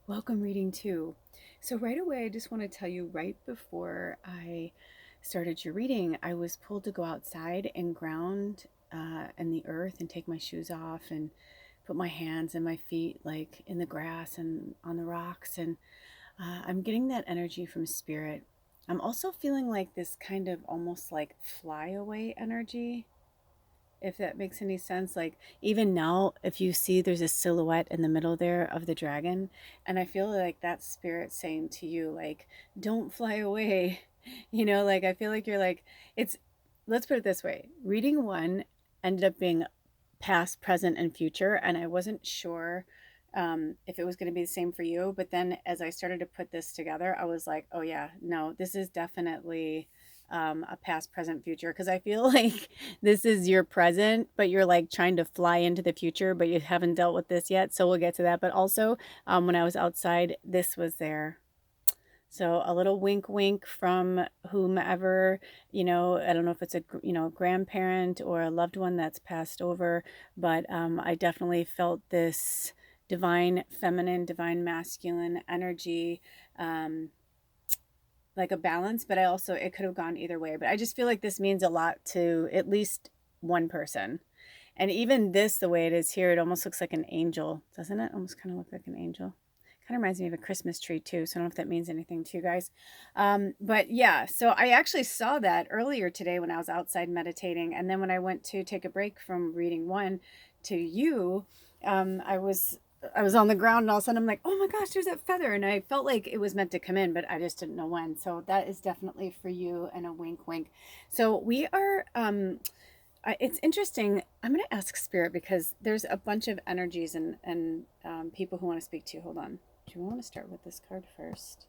Welcome reading two. So right away, I just want to tell you right before I started your reading, I was pulled to go outside and ground in the earth and take my shoes off and put my hands and my feet like in the grass and on the rocks. And I'm getting that energy from spirit. I'm also feeling like this kind of almost like fly away energy, if that makes any sense. Like even now, if you see there's a silhouette in the middle there of the dragon, and I feel like that spirit saying to you, like, don't fly away. Like I feel like you're like, it's, let's put it this way. Reading one ended up being past, present, and future, and I wasn't sure if it was going to be the same for you. But then as I started to put this together, I was like, oh yeah, no, this is definitely a past, present, future. Because I feel like this is your present, but you're like trying to fly into the future, but you haven't dealt with this yet. So we'll get to that. But also, when I was outside, this was there. So a little wink, wink from whomever, I don't know if it's a, grandparent or a loved one that's passed over, but I definitely felt this divine feminine, divine masculine energy, um, like a balance, but it could have gone either way. But I just feel like this means a lot to at least one person. And even this, the way it is here, it almost looks like an angel, doesn't it? Almost kind of look like an angel. Kind of reminds me of a Christmas tree too. So I don't know if that means anything to you guys. But yeah, so I actually saw that earlier today when I was outside meditating. And then when I went to take a break from reading one to you, I was on the ground and all of a sudden I'm like, oh my gosh, there's that feather. And I felt like it was meant to come in, but I just didn't know when. So that is definitely for you and a wink, wink. So we are, it's interesting. I'm going to ask Spirit because there's a bunch of energies and people who want to speak to you. Hold on. Do you want to start with this card first?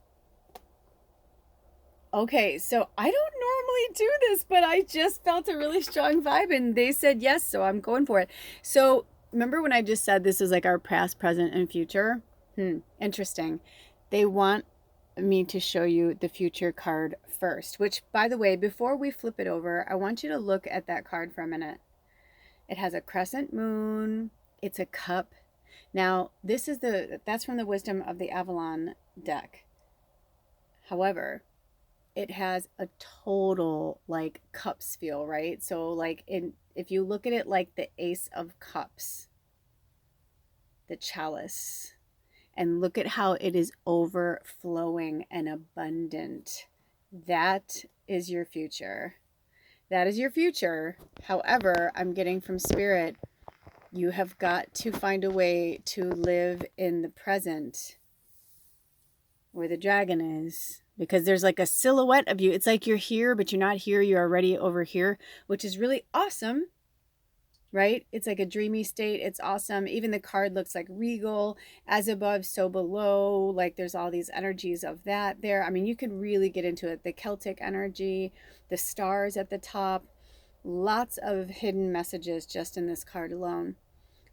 Okay, so I don't normally do this, but I just felt a really strong vibe and they said yes, so I'm going for it. So remember when I just said this is like our past, present, and future? Interesting. They want me to show you the future card first, which, by the way, before we flip it over, I want you to look at that card for a minute. It has a crescent moon. It's a cup. Now, that's from the Wisdom of the Avalon deck. However, it has a total like cups feel, right? So like if you look at it like the Ace of Cups, the chalice, and look at how it is overflowing and abundant. That is your future. That is your future. However, I'm getting from spirit, you have got to find a way to live in the present where the dragon is, because there's like a silhouette of you. It's like you're here, but you're not here. You're already over here, which is really awesome, right? It's like a dreamy state. It's awesome. Even the card looks like regal, as above, so below. Like there's all these energies of that there. I mean, you could really get into it. The Celtic energy, the stars at the top, lots of hidden messages just in this card alone.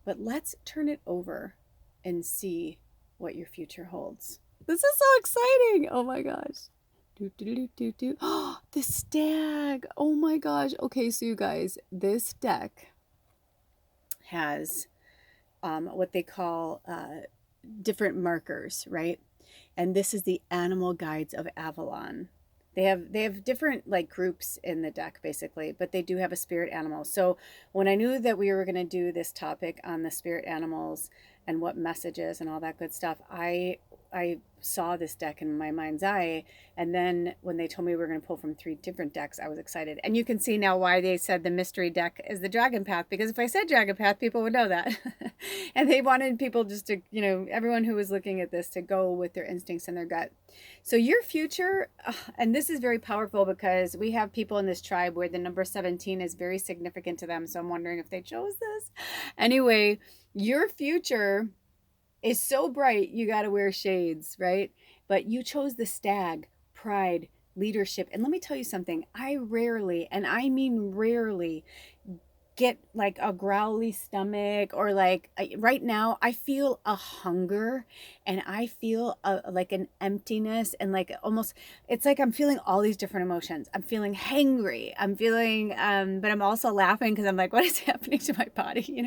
But let's turn it over and see what your future holds. This is so exciting. Oh my gosh. Do, do, do, do, do. Oh, the stag. Oh my gosh. Okay, so you guys, this deck has what they call different markers, right? And this is the Animal Guides of Avalon. They have different like groups in the deck basically, but they do have a spirit animal. So when I knew that we were going to do this topic on the spirit animals and what messages and all that good stuff, I saw this deck in my mind's eye. And then when they told me we were going to pull from 3 different decks, I was excited. And you can see now why they said the mystery deck is the Dragon Path, because if I said Dragon Path, people would know that. And they wanted people just to, everyone who was looking at this to go with their instincts and their gut. So your future, and this is very powerful because we have people in this tribe where the number 17 is very significant to them. So I'm wondering if they chose this. Anyway, your future is so bright, you got to wear shades, right? But you chose the stag, pride, leadership. And let me tell you something. I rarely, and I mean rarely, get like a growly stomach, or like right now I feel a hunger, and I feel like an emptiness, and like almost, it's like I'm feeling all these different emotions. I'm feeling hangry, I'm feeling but I'm also laughing because I'm like, what is happening to my body,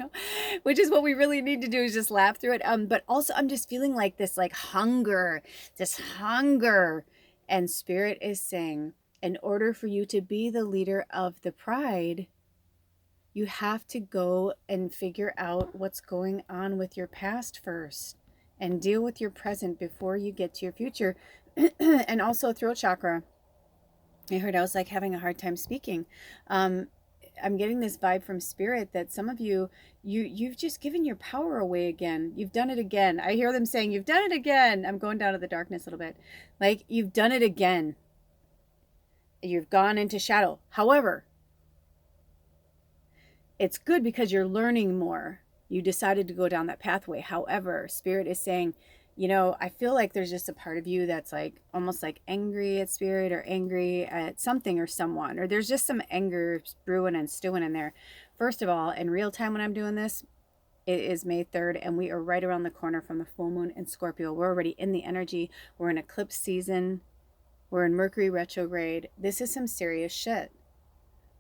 which is what we really need to do, is just laugh through it. But also I'm just feeling like this, like hunger, this hunger. And Spirit is saying, in order for you to be the leader of the pride, you have to go and figure out what's going on with your past first, and deal with your present before you get to your future. And also throat chakra. I was like having a hard time speaking. I'm getting this vibe from Spirit that some of you've just given your power away again. You've done it again. I hear them saying, you've done it again. I'm going down to the darkness a little bit. Like, you've done it again. You've gone into shadow. However, it's good because you're learning more. You decided to go down that pathway. However, Spirit is saying, I feel like there's just a part of you that's like almost like angry at Spirit, or angry at something or someone, or there's just some anger brewing and stewing in there. First of all, in real time when I'm doing this, it is May 3rd, and we are right around the corner from the full moon in Scorpio. We're already in the energy. We're in eclipse season. We're in Mercury retrograde. This is some serious shit.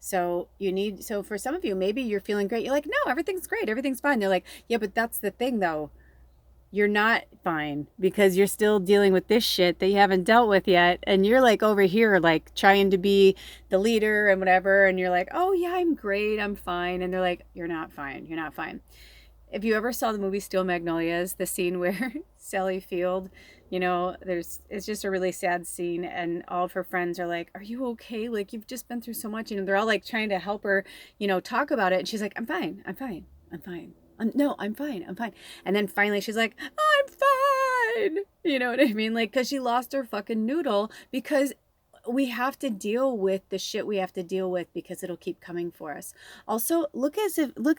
So for some of you, maybe you're feeling great. You're like, no, everything's great. Everything's fine. They're like, yeah, but that's the thing though. You're not fine because you're still dealing with this shit that you haven't dealt with yet. And you're like over here, like trying to be the leader and whatever. And you're like, oh yeah, I'm great. I'm fine. And they're like, you're not fine. You're not fine. If you ever saw the movie Steel Magnolias, the scene where Sally Field, it's just a really sad scene, and all of her friends are like, are you okay? Like, you've just been through so much. And they're all like trying to help her, talk about it. And she's like, I'm fine. I'm fine. I'm fine. No, I'm fine. I'm fine. And then finally she's like, I'm fine. You know what I mean? Like, because she lost her fucking noodle, because we have to deal with the shit we have to deal with, because it'll keep coming for us. Also, look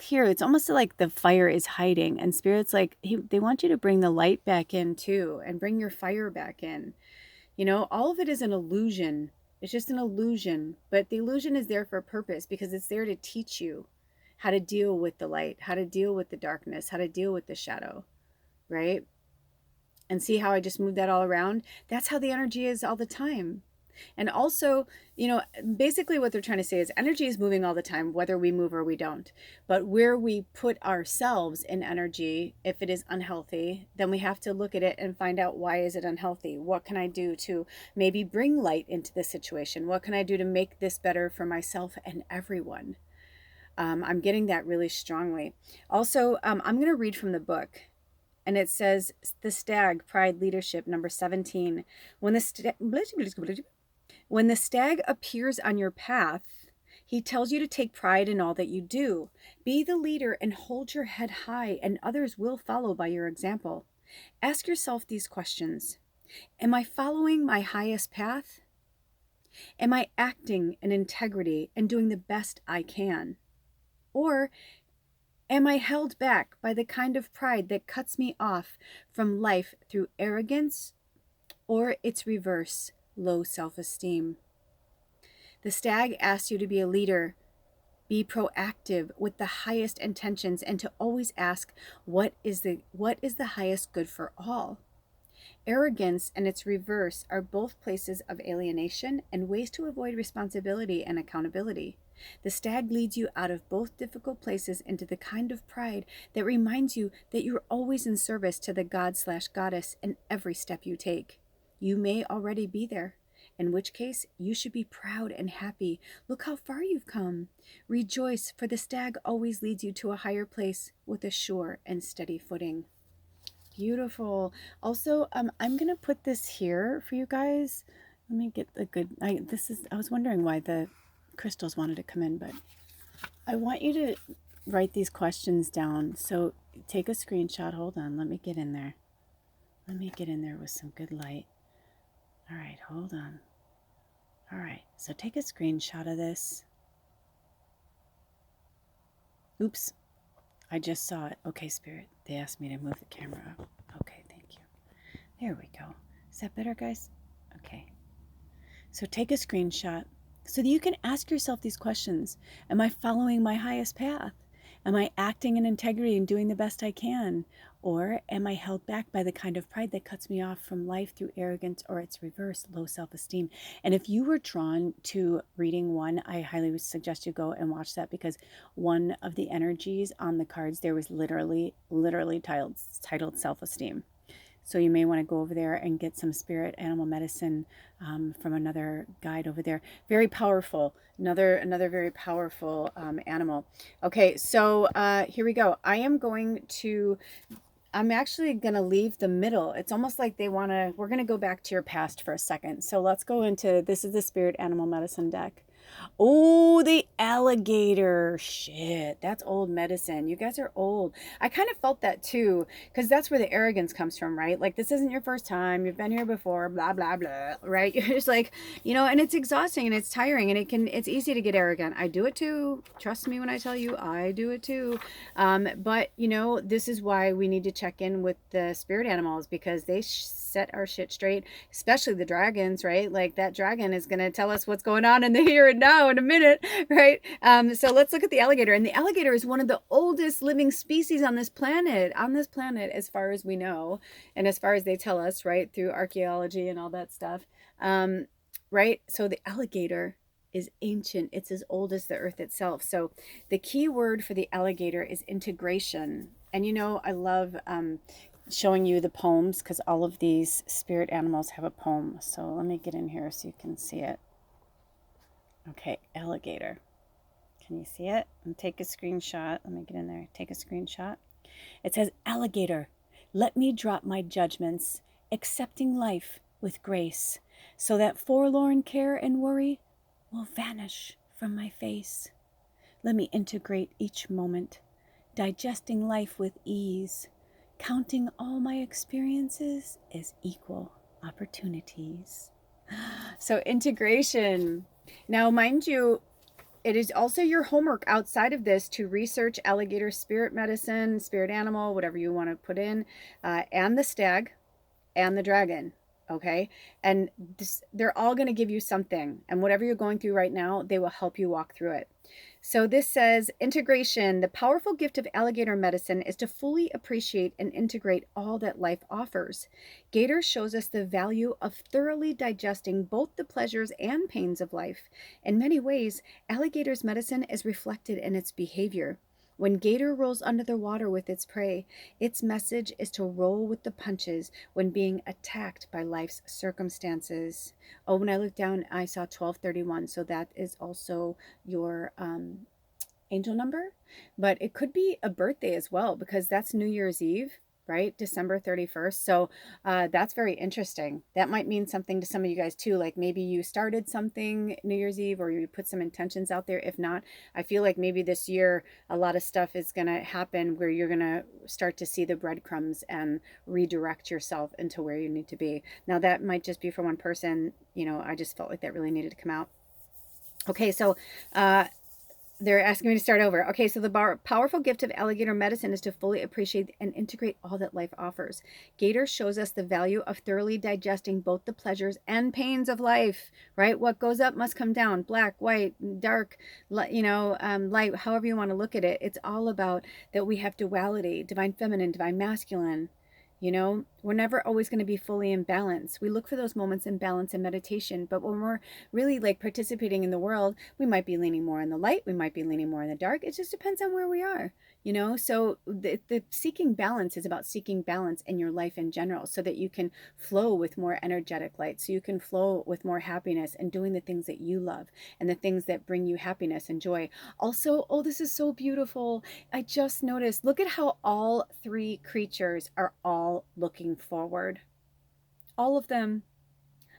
here, it's almost like the fire is hiding, and Spirit's like, they want you to bring the light back in too, and bring your fire back in. All of it is an illusion. It's just an illusion, but the illusion is there for a purpose, because it's there to teach you how to deal with the light, how to deal with the darkness, how to deal with the shadow, right? And see how I just moved that all around? That's how the energy is all the time. And also, basically what they're trying to say is energy is moving all the time, whether we move or we don't. But where we put ourselves in energy, if it is unhealthy, then we have to look at it and find out, why is it unhealthy? What can I do to maybe bring light into this situation? What can I do to make this better for myself and everyone? I'm getting that really strongly. Also, I'm going to read from the book. And it says, The Stag, Pride Leadership, number 17. When the stag appears on your path, he tells you to take pride in all that you do. Be the leader and hold your head high, and others will follow by your example. Ask yourself these questions. Am I following my highest path? Am I acting in integrity and doing the best I can? Or am I held back by the kind of pride that cuts me off from life through arrogance, or its reverse, low self-esteem? The stag asks you to be a leader, be proactive with the highest intentions, and to always ask, what is the highest good for all? Arrogance and its reverse are both places of alienation and ways to avoid responsibility and accountability. The stag leads you out of both difficult places into the kind of pride that reminds you that you're always in service to the god/goddess in every step you take. You may already be there, in which case you should be proud and happy. Look how far you've come. Rejoice, for the stag always leads you to a higher place with a sure and steady footing. Beautiful. Also, I'm gonna put this here for you guys. Let me get the good. I was wondering why the crystals wanted to come in, but I want you to write these questions down. So take a screenshot. Hold on. Let me get in there. Let me get in there with some good light. All right, hold on. All right, so take a screenshot of this. Oops, I just saw it. Okay, Spirit, they asked me to move the camera up. Okay, thank you. There we go. Is that better, guys? Okay. So take a screenshot. so that you can ask yourself these questions. Am I following my highest path? Am I acting in integrity and doing the best I can? Or am I held back by the kind of pride that cuts me off from life through arrogance or its reverse, low self-esteem? And if you were drawn to reading one, I highly suggest you go and watch that, because one of the energies on the cards there was literally titled self-esteem. So you may want to go over there and get some spirit animal medicine from another guide over there. Very powerful. Another very powerful animal. Okay, so here we go. I'm actually going to leave the middle. It's almost like we're going to go back to your past for a second. So let's go into, this is the spirit animal medicine deck. Oh, the alligator. Shit, that's old medicine. You guys are old. I kind of felt that too, because that's where the arrogance comes from, right? Like, this isn't your first time. You've been here before, blah, blah, blah, right? You're just like, and it's exhausting and it's tiring and it's easy to get arrogant. I do it too. Trust me when I tell you, I do it too. But, this is why we need to check in with the spirit animals, because they set our shit straight, especially the dragons, right? Like, that dragon is going to tell us what's going on in the here and now in a minute, right? So let's look at the alligator. And the alligator is one of the oldest living species on this planet, as far as we know, and as far as they tell us, right, through archaeology and all that stuff, right? So the alligator is ancient. It's as old as the earth itself. So the key word for the alligator is integration. And I love showing you the poems, because all of these spirit animals have a poem. So let me get in here so you can see it. Okay, alligator. Can you see it? And take a screenshot. Let me get in there. Take a screenshot. It says, alligator, let me drop my judgments, accepting life with grace, so that forlorn care and worry will vanish from my face. Let me integrate each moment, digesting life with ease, counting all my experiences as equal opportunities. So integration. Now, mind you, it is also your homework outside of this to research alligator spirit medicine, spirit animal, whatever you want to put in, and the stag and the dragon. Okay. And they're all going to give you something. And whatever you're going through right now, they will help you walk through it. So this says, integration. The powerful gift of alligator medicine is to fully appreciate and integrate all that life offers. Gator shows us the value of thoroughly digesting both the pleasures and pains of life. In many ways, alligator's medicine is reflected in its behavior. When gator rolls under the water with its prey, its message is to roll with the punches when being attacked by life's circumstances. Oh, when I looked down, I saw 1231. So that is also your angel number. But it could be a birthday as well, because that's New Year's Eve, right? December 31st. So that's very interesting. That might mean something to some of you guys too. Like, maybe you started something New Year's Eve, or you put some intentions out there. If not, I feel like maybe this year a lot of stuff is going to happen where you're going to start to see the breadcrumbs and redirect yourself into where you need to be. Now, that might just be for one person. I just felt like that really needed to come out. Okay, so they're asking me to start over. Okay, so the powerful gift of alligator medicine is to fully appreciate and integrate all that life offers. Gator shows us the value of thoroughly digesting both the pleasures and pains of life, right? What goes up must come down. Black, white, dark, light, however you want to look at it. It's all about that we have duality, divine feminine, divine masculine. We're never always going to be fully in balance. We look for those moments in balance in meditation, but when we're really like participating in the world, we might be leaning more in the light, we might be leaning more in the dark. It just depends on where we are, So the seeking balance is about seeking balance in your life in general, so that you can flow with more energetic light, so you can flow with more happiness and doing the things that you love and the things that bring you happiness and joy. Also, oh, this is so beautiful. I just noticed, look at how all three creatures are all looking forward. All of them.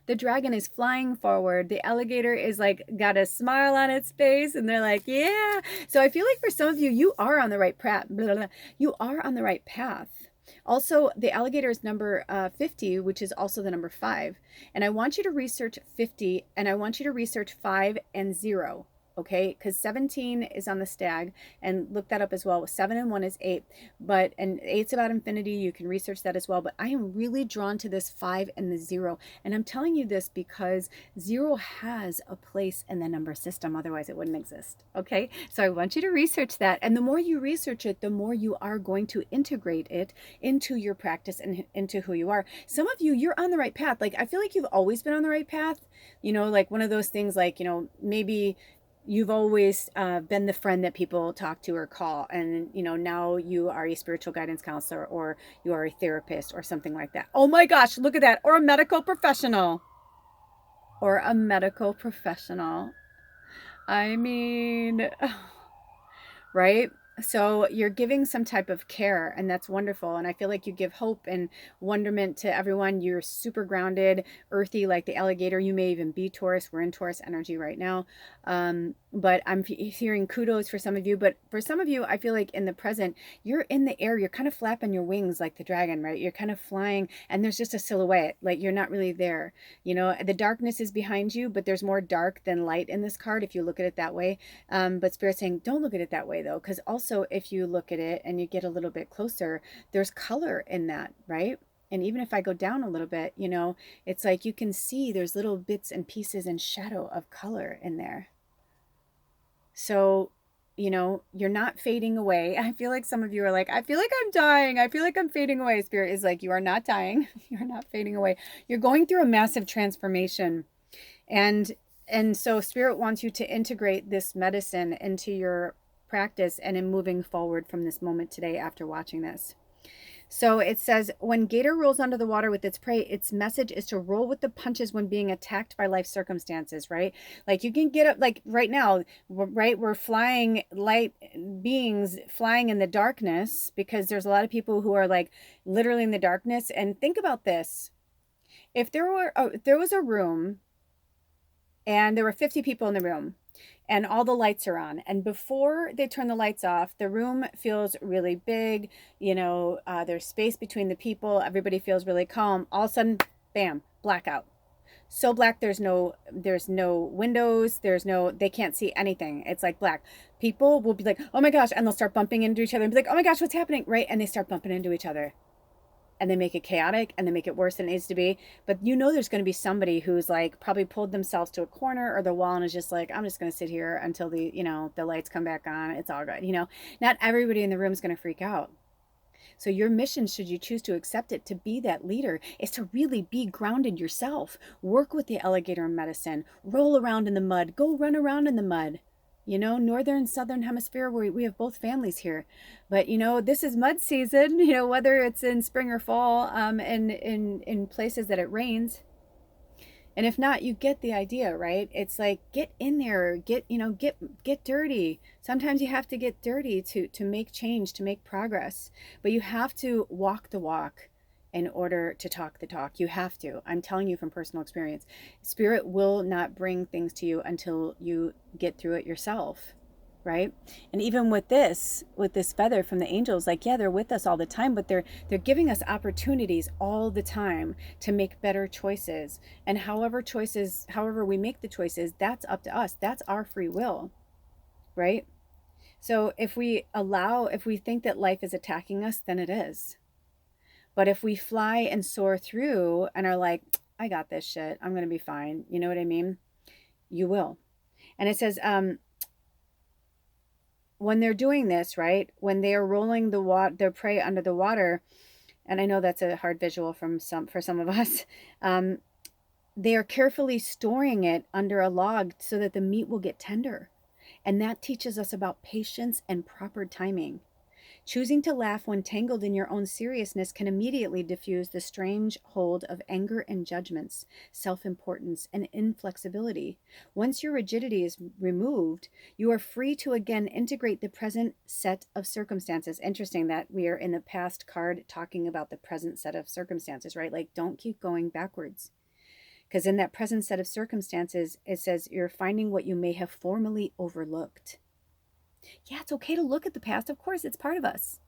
The dragon is flying forward. The alligator is like got a smile on its face, and they're like, yeah. So I feel like for some of you, you are on the right path. You are on the right path. Also, the alligator is number 50, which is also the number 5. And I want you to research 50, and I want you to research 5 and 0. okay? Because 17 is on the stag, and look that up as well. 7 and 1 is 8, and 8's about infinity. You can research that as well. But I am really drawn to this 5 and the 0. And I'm telling you this because 0 has a place in the number system. Otherwise, it wouldn't exist, okay? So I want you to research that. And the more you research it, the more you are going to integrate it into your practice and into who you are. Some of you, you're on the right path. Like, I feel like you've always been on the right path. You know, like one of those things, like, you know, maybe you've always been the friend that people talk to or call, and you know, now you are a spiritual guidance counselor, or you are a therapist or something like that. Oh my gosh, look at that. Or a medical professional. Or a medical professional. I mean, right? So you're giving some type of care, and that's wonderful. And I feel like you give hope and wonderment to everyone. You're super grounded, earthy, like the alligator. You may even be Taurus. We're in Taurus energy right now. But I'm hearing kudos for some of you. But for some of you, I feel like in the present, you're in the air. You're kind of flapping your wings like the dragon, right? You're kind of flying, and there's just a silhouette. Like you're not really there. You know, the darkness is behind you, but there's more dark than light in this card if you look at it that way. But Spirit's saying, don't look at it that way, though, because also if you look at it and you get a little bit closer, there's color in that, right? And even if I go down a little bit, you know, it's like you can see there's little bits and pieces and shadow of color in there. So, you know, you're not fading away. I feel like some of you are like, I feel like I'm dying. I feel like I'm fading away. Spirit is like, you are not dying. You're not fading away. You're going through a massive transformation. And so Spirit wants you to integrate this medicine into your practice and in moving forward from this moment today after watching this. So it says, when gator rolls under the water with its prey, its message is to roll with the punches when being attacked by life circumstances, right? Like you can get up, like right now, right? We're flying light beings flying in the darkness because there's a lot of people who are like literally in the darkness. And think about this. If there was a room and there were 50 people in the room, and all the lights are on, and before they turn the lights off, the room feels really big, you know, there's space between the people, everybody feels really calm. All of a sudden, bam, blackout. So black, there's no windows, they can't see anything. It's like black. People will be like, oh my gosh, and they'll start bumping into each other and be like, oh my gosh, what's happening, right? And they start bumping into each other, and they make it chaotic, and they make it worse than it needs to be. But you know there's going to be somebody who's like probably pulled themselves to a corner or the wall and is just like, I'm just going to sit here until the, you know, the lights come back on. It's all good. You know, not everybody in the room is going to freak out. So your mission, should you choose to accept it, to be that leader, is to really be grounded yourself. Work with the alligator medicine. Roll around in the mud. Go run around in the mud. You know, northern, southern hemisphere, where we have both families here. But, you know, this is mud season, you know, whether it's in spring or fall, and in places that it rains. And if not, you get the idea, right? It's like, get in there, get dirty. Sometimes you have to get dirty to make change, to make progress. But you have to walk the walk in order to talk the talk. You have to. I'm telling you from personal experience. Spirit will not bring things to you until you get through it yourself, right? And even with this feather from the angels, like, yeah, they're with us all the time, but they're giving us opportunities all the time to make better choices. And however we make the choices, that's up to us. That's our free will, right? So if we think that life is attacking us, then it is. But if we fly and soar through and are like, I got this shit, I'm going to be fine. You know what I mean? You will. And it says, when they're doing this, right, when they are rolling their prey under the water, and I know that's a hard visual for some of us, they are carefully storing it under a log so that the meat will get tender. And that teaches us about patience and proper timing. Choosing to laugh when tangled in your own seriousness can immediately diffuse the strange hold of anger and judgments, self-importance, and inflexibility. Once your rigidity is removed, you are free to again integrate the present set of circumstances. Interesting that we are in the past card talking about the present set of circumstances, right? Like, don't keep going backwards. Because in that present set of circumstances, it says you're finding what you may have formerly overlooked. Yeah, it's okay to look at the past. Of course, it's part of us.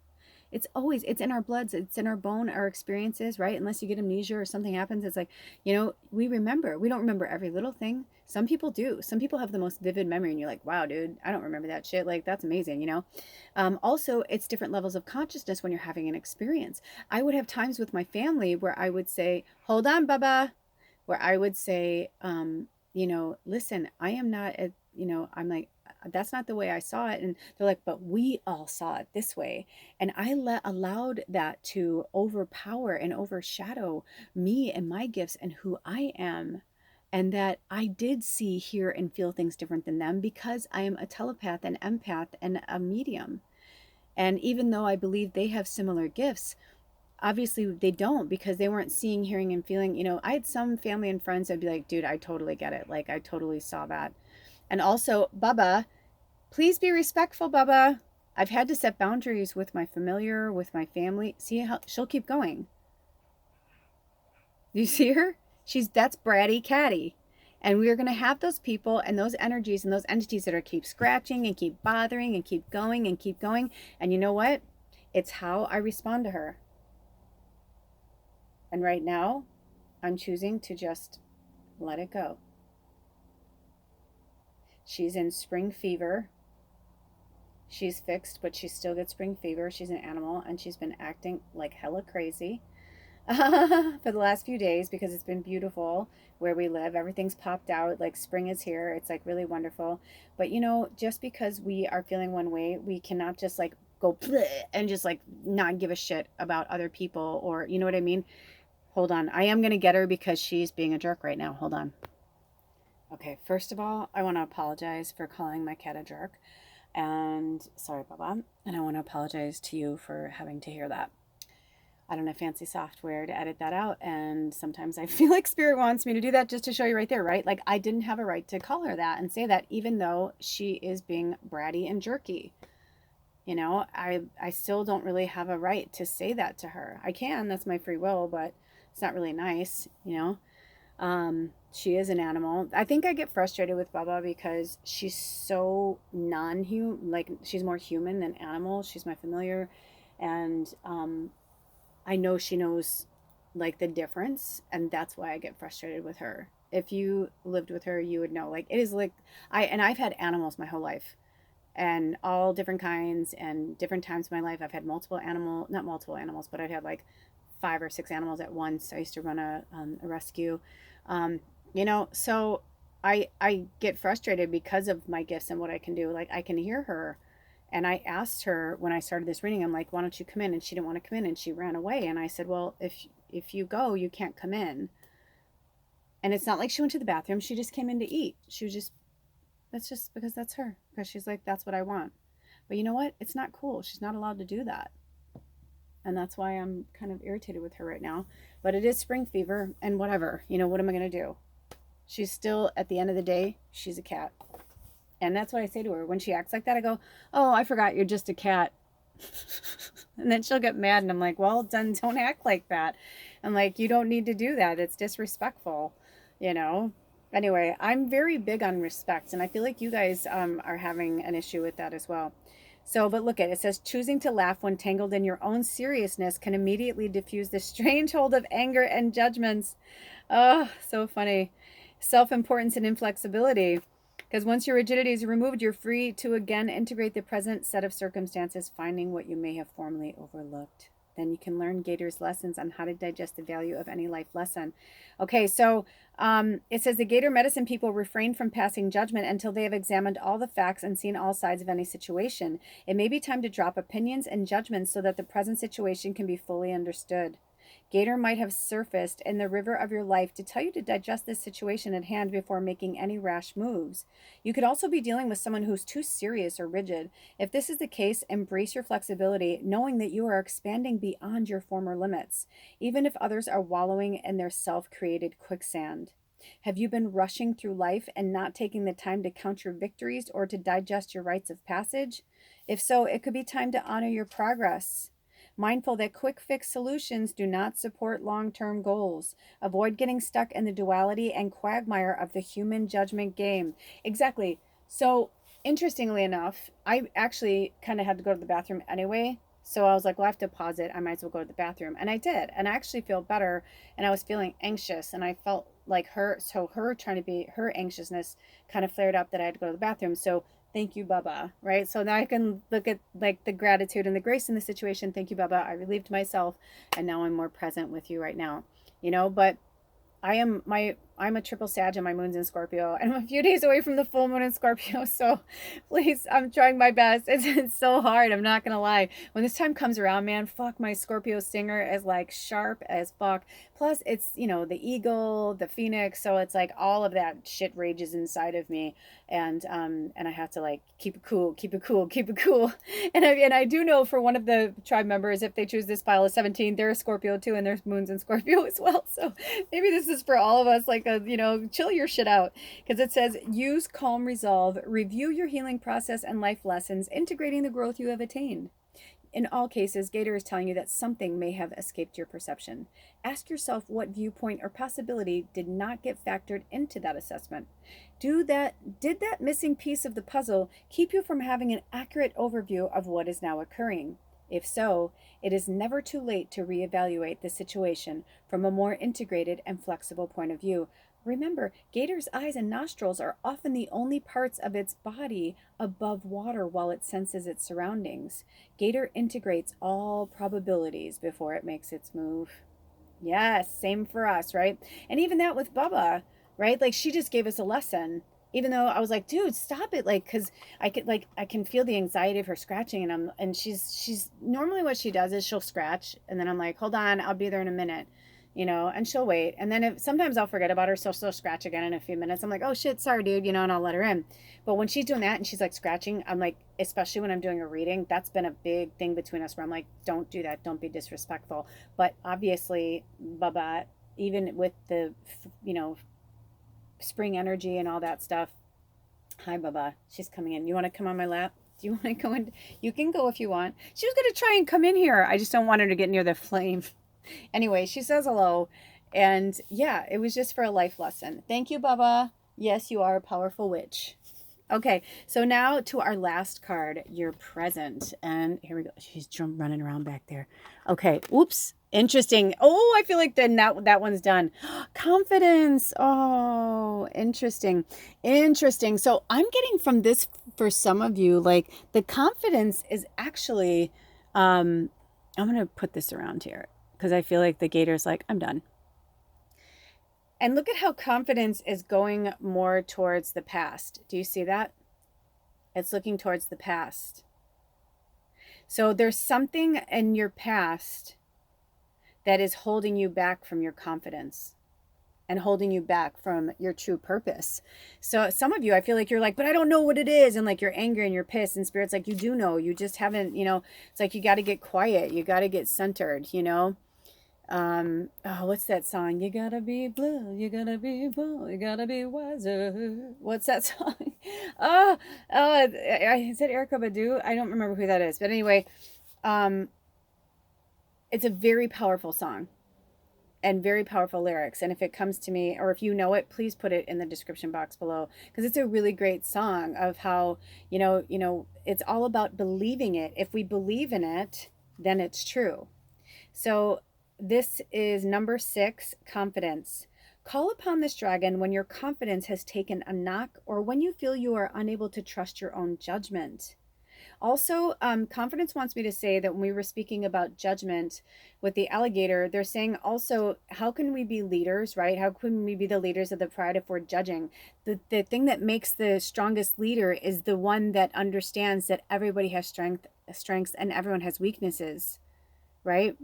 It's always, it's in our bloods, it's in our bone, our experiences, right? Unless you get amnesia or something happens, it's like, we remember. We don't remember every little thing. Some people do. Some people have the most vivid memory, and you're like, wow, dude, I don't remember that shit. Like, that's amazing. Also, it's different levels of consciousness when you're having an experience. I would have times with my family where I would say, hold on, Baba, where I would say, listen, I am not, I'm like, that's not the way I saw it. And they're like, but we all saw it this way. And I allowed that to overpower and overshadow me and my gifts and who I am. And that I did see, hear, and feel things different than them because I am a telepath, an empath, and a medium. And even though I believe they have similar gifts, obviously they don't because they weren't seeing, hearing, and feeling. I had some family and friends that'd be like, dude, I totally get it. Like, I totally saw that. And also, Baba, please be respectful, Baba. I've had to set boundaries with my familiar, with my family. See how she'll keep going. Do you see her? That's bratty catty. And we are going to have those people and those energies and those entities that are keep scratching and keep bothering and keep going and keep going. And you know what? It's how I respond to her. And right now, I'm choosing to just let it go. She's in spring fever. She's fixed, but she still gets spring fever. She's an animal, and she's been acting like hella crazy for the last few days because it's been beautiful where we live. Everything's popped out. Like, spring is here. It's like really wonderful. But just because we are feeling one way, we cannot just like go and just like not give a shit about other people, or you know what I mean? Hold on. I am going to get her because she's being a jerk right now. Hold on. Okay, first of all, I want to apologize for calling my cat a jerk. And sorry, Baba. And I want to apologize to you for having to hear that. I don't have fancy software to edit that out. And sometimes I feel like Spirit wants me to do that just to show you right there, right? Like, I didn't have a right to call her that and say that, even though she is being bratty and jerky. I still don't really have a right to say that to her. I can, that's my free will, but it's not really nice. She is an animal. I think I get frustrated with Baba because she's so non-human. Like, she's more human than animal. She's my familiar, and I know she knows like the difference, and that's why I get frustrated with her. If you lived with her, you would know. Like, it is like I've had animals my whole life, and all different kinds and different times in my life. I've had not multiple animals, but I've had like 5 or 6 animals at once. I used to run a rescue. So I get frustrated because of my gifts and what I can do. Like, I can hear her. And I asked her when I started this reading, I'm like, why don't you come in? And she didn't want to come in, and she ran away. And I said, well, if you go, you can't come in. And it's not like she went to the bathroom. She just came in to eat. That's just because that's her. Because she's like, that's what I want. But you know what? It's not cool. She's not allowed to do that. And that's why I'm kind of irritated with her right now. But it is spring fever, and whatever. What am I going to do? She's still, at the end of the day, she's a cat. And that's what I say to her. When she acts like that, I go, oh, I forgot you're just a cat. And then she'll get mad, and I'm like, well, then don't act like that. I'm like, you don't need to do that. It's disrespectful, Anyway, I'm very big on respect, and I feel like you guys are having an issue with that as well. So, but look at it. It says, choosing to laugh when tangled in your own seriousness can immediately diffuse the strange hold of anger and judgments. Oh, so funny. Self-importance and inflexibility. Because once your rigidity is removed, you're free to again integrate the present set of circumstances, finding what you may have formerly overlooked. Then you can learn Gator's lessons on how to digest the value of any life lesson. Okay, so it says the Gator medicine people refrain from passing judgment until they have examined all the facts and seen all sides of any situation. It may be time to drop opinions and judgments so that the present situation can be fully understood. Gator might have surfaced in the river of your life to tell you to digest this situation at hand before making any rash moves. You could also be dealing with someone who's too serious or rigid. If this is the case, embrace your flexibility, knowing that you are expanding beyond your former limits, even if others are wallowing in their self-created quicksand. Have you been rushing through life and not taking the time to count your victories or to digest your rites of passage? If so, it could be time to honor your progress. Mindful that quick fix solutions do not support long-term goals. Avoid getting stuck in the duality and quagmire of the human judgment game. Exactly. So, interestingly enough, I actually kind of had to go to the bathroom anyway. So I was like, well, I have to pause it. I might as well go to the bathroom. And I did. And I actually feel better. And I was feeling anxious. And I felt like her trying to be, her anxiousness kind of flared up that I had to go to the bathroom. So thank you, Bubba. Right. So now I can look at like the gratitude and the grace in the situation. Thank you, Bubba. I relieved myself. And now I'm more present with you right now. But I'm a triple Sag and my moon's in Scorpio, and I'm a few days away from the full moon in Scorpio. So please, I'm trying my best. It's so hard. I'm not gonna lie. When this time comes around, man, fuck, my Scorpio stinger is like sharp as fuck. Plus it's, the eagle, the phoenix. So it's like all of that shit rages inside of me. And I have to like keep it cool, keep it cool, keep it cool. And I do know for one of the tribe members, if they choose this pile of 17, they're a Scorpio too, and there's moons in Scorpio as well. So maybe this is for all of us, like chill your shit out. Because it says, use calm resolve, review your healing process and life lessons, integrating the growth you have attained. In all cases, Gator is telling you that something may have escaped your perception. Ask yourself what viewpoint or possibility did not get factored into that assessment. Did that missing piece of the puzzle keep you from having an accurate overview of what is now occurring? If so, it is never too late to reevaluate the situation from a more integrated and flexible point of view. Remember, Gator's eyes and nostrils are often the only parts of its body above water while it senses its surroundings. Gator integrates all probabilities before it makes its move. Yes, same for us, right? And even that with Bubba, right? Like she just gave us a lesson. Even though I was like, dude, stop it, like, because I can feel the anxiety of her scratching, and she's normally what she does is she'll scratch, and then I'm like, hold on, I'll be there in a minute, and she'll wait, and then sometimes I'll forget about her, so she'll scratch again in a few minutes. I'm like, oh shit, sorry, dude, and I'll let her in. But when she's doing that and she's like scratching, I'm like, especially when I'm doing a reading, that's been a big thing between us where I'm like, don't do that, don't be disrespectful. But obviously, Baba, even with the spring energy and all that stuff. Hi, Baba. She's coming in. You want to come on my lap? Do you want to go in? You can go if you want. She was going to try and come in here. I just don't want her to get near the flame. Anyway, she says hello. And yeah, it was just for a life lesson. Thank you, Baba. Yes, you are a powerful witch. Okay, so now to our last card, your present. And here we go. She's running around back there. Okay, oops. Interesting. Oh, I feel like then that one's done. Confidence. Oh, interesting. Interesting. So I'm getting from this for some of you, like the confidence is actually, I'm going to put this around here because I feel like the Gator's like, I'm done. And look at how confidence is going more towards the past. Do you see that? It's looking towards the past. So there's something in your past that is holding you back from your confidence and holding you back from your true purpose. So some of you, I feel like you're like, but I don't know what it is. And like you're angry and you're pissed, and Spirit's like, you do know, you just haven't, it's like, you got to get quiet. You got to get centered, what's that song? You gotta be blue, you gotta be bold, you gotta be wiser. What's that song? Is it Erykah Badu? I don't remember who that is, but anyway, it's a very powerful song and very powerful lyrics. And if it comes to me, or if you know it, please put it in the description box below, because it's a really great song of how, it's all about believing it. If we believe in it, then it's true. So this is number 6, confidence. Call upon this dragon when your confidence has taken a knock or when you feel you are unable to trust your own judgment. Also, confidence wants me to say that when we were speaking about judgment with the alligator, they're saying also, how can we be leaders, right? How can we be the leaders of the pride if we're judging? The thing that makes the strongest leader is the one that understands that everybody has strengths and everyone has weaknesses, right?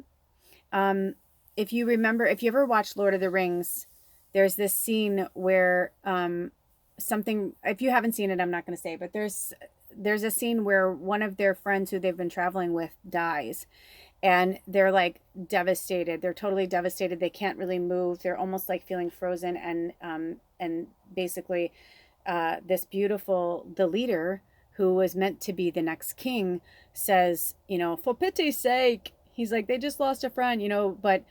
If you remember, if you ever watched Lord of the Rings, there's this scene where if you haven't seen it, I'm not going to say, but there's a scene where one of their friends who they've been traveling with dies, and they're like devastated. They're totally devastated. They can't really move. They're almost like feeling frozen. And basically, the leader who was meant to be the next king says, for pity's sake, He's like, they just lost a friend, you know, but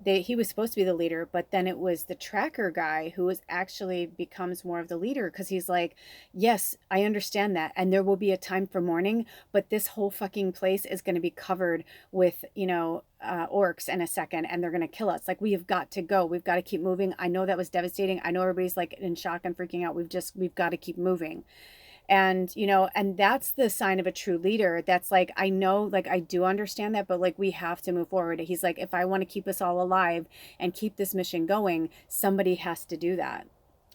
he was supposed to be the leader, but then it was the tracker guy who was actually becomes more of the leader because he's like, yes, I understand that, and there will be a time for mourning, but this whole fucking place is going to be covered with, you know, orcs in a second, and they're going to kill us. Like, we have got to go. We've got to keep moving. I know that was devastating. I know everybody's like in shock and freaking out. We've got to keep moving. And you know, and that's the sign of a true leader. That's like, I know, like, I do understand that, but like, we have to move forward. He's like, if I want to keep us all alive and keep this mission going, somebody has to do that.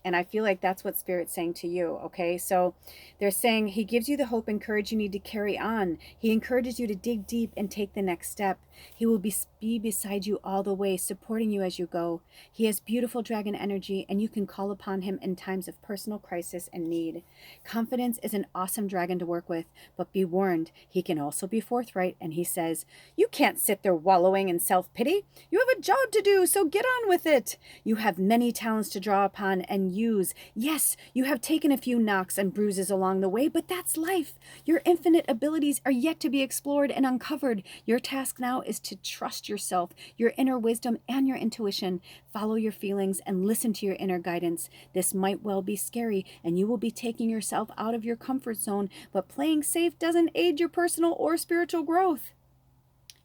And I feel like that's what Spirit's saying to you. Okay, so they're saying he gives you the hope and courage you need to carry on. He encourages you to dig deep and take the next step. He will be beside you all the way, supporting you as you go. He has beautiful dragon energy, and you can call upon him in times of personal crisis and need. Confidence is an awesome dragon to work with, but be warned, he can also be forthright, and he says, you can't sit there wallowing in self-pity. You have a job to do, so get on with it. You have many talents to draw upon and use. Yes, you have taken a few knocks and bruises along the way, but that's life. Your infinite abilities are yet to be explored and uncovered. Your task now is to trust yourself, your inner wisdom, and your intuition. Follow your feelings and listen to your inner guidance. This might well be scary, and you will be taking yourself out of your comfort zone, but playing safe doesn't aid your personal or spiritual growth.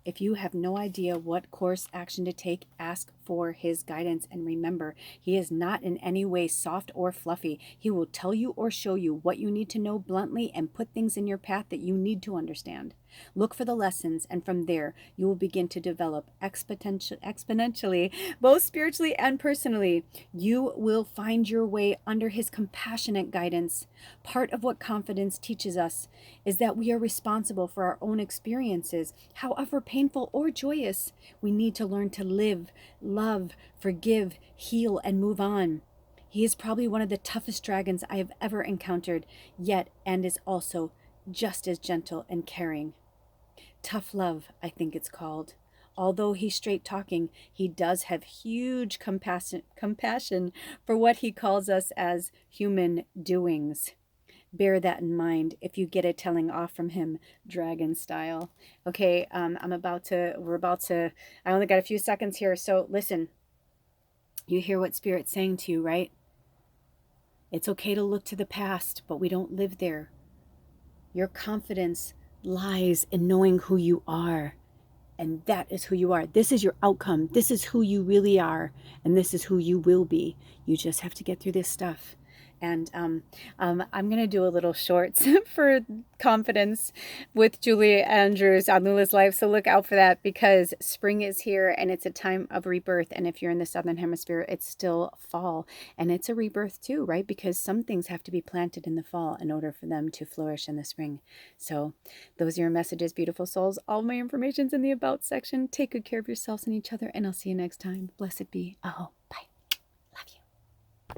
If you have no idea what course action to take, ask for his guidance. And remember, he is not in any way soft or fluffy. He will tell you or show you what you need to know bluntly and put things in your path that you need to understand. Look for the lessons, and from there, you will begin to develop exponentially, both spiritually and personally. You will find your way under his compassionate guidance. Part of what confidence teaches us is that we are responsible for our own experiences, however painful or joyous. We need to learn to live, love, forgive, heal, and move on. He is probably one of the toughest dragons I have ever encountered, yet and is also just as gentle and caring. Tough love, I think it's called. Although he's straight talking, he does have huge compassion for what he calls us as human doings. Bear that in mind if you get a telling off from him, dragon style. Okay, I only got a few seconds here, so listen. You hear what Spirit's saying to you, right? It's okay to look to the past, but we don't live there. Your confidence lies in knowing who you are. And that is who you are. This is your outcome. This is who you really are. And this is who you will be. You just have to get through this stuff. And I'm going to do a little shorts for confidence with Julie Andrews on Lula's Life. So look out for that, because spring is here and it's a time of rebirth. And if you're in the Southern Hemisphere, it's still fall. And it's a rebirth too, right? Because some things have to be planted in the fall in order for them to flourish in the spring. So those are your messages, beautiful souls. All my information's in the About section. Take good care of yourselves and each other, and I'll see you next time. Blessed be. Ahhh. Bye. Love you.